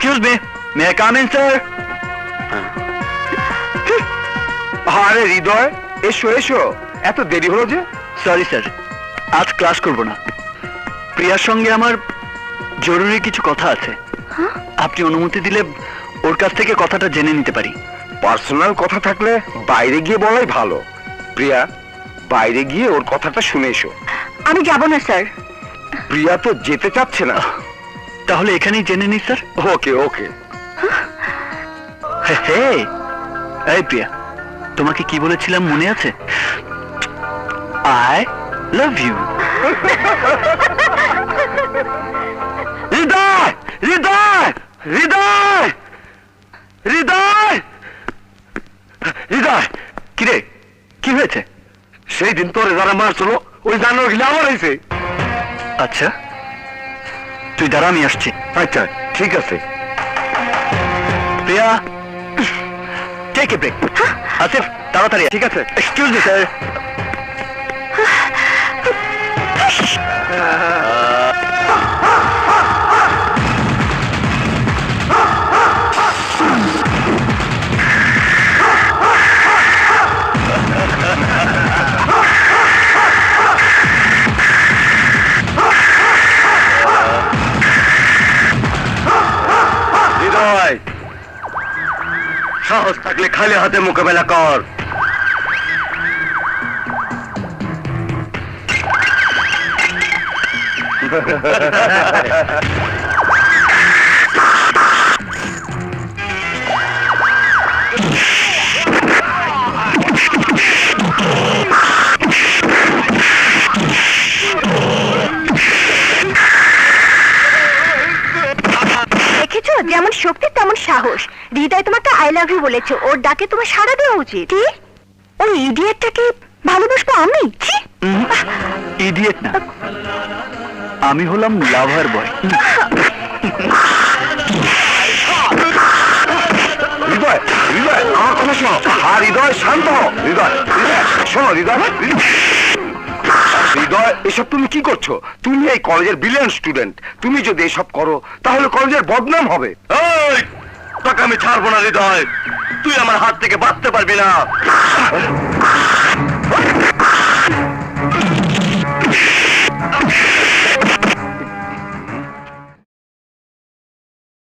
Excuse me, may I come in sir? আরে হৃদয়, এসো এসো, এত দেরি হলো যে? সরি স্যার, আজ ক্লাস করব না। প্রিয়ার সঙ্গে আমার জরুরি কিছু কথা আছে। আপনি অনুমতি দিলে ওর কাছ থেকে কথাটা জেনে নিতে পারি। পার্সোনাল কথা থাকলে বাইরে গিয়ে বলাই ভালো। প্রিয়া, বাইরে গিয়ে ওর কথাটা শুনে এসো। আমি যাব না স্যার। প্রিয়া তো যেতে চাচ্ছে না। তাহলে এখানেই জেনে নিই স্যার। ওকে ওকে। হে, এই প্রিয়া, তোমাকে কি বলেছিলাম মনে আছে? I love you. Hriday, Hriday, Hriday, Hriday, Hriday. কিরে, কি হয়েছে? সেই দিন তোরে যারা মারছিল ওই জানোয়ার গিলা আমার হয়েছে। আচ্ছা, তুই দাঁড়া, আমি আসছি। আচ্ছা ঠিক আছে। প্রিয়া, টেক এ ব্রেক। আসিফ, তাড়াতাড়ি। ঠিক আছে। Excuse me sir. হৃদয়, সাহস থাকলে খালি হাতে মোকাবেলা কর। দেখেছো, যেমন শক্তি তেমন সাহস। হৃদয় তোমাকে আই লাভ ইউ বলেছে, ওর ডাকে তোমার সাড়া দেওয়া উচিত। কি? ওই ইডিয়েটটাকে ভালোবাসবো আমি? ইডিয়েট না, আমি হলাম লাভার বয়। হৃদয়, হৃদয়, আমার কথা শোনো। আর হৃদয়, শান্ত হও। হৃদয়, হৃদয়, শোনো হৃদয়। হৃদয়, এসব তুমি কি করছো? তুমি এই কলেজের ব্রিলিয়ান্ট স্টুডেন্ট। তুমি যদি এসব করো তাহলে কলেজের বদনাম হবে। এই, তোকে আমি ছাড়বো না হৃদয়, তুই আমার হাত থেকে বাঁচতে পারবি না।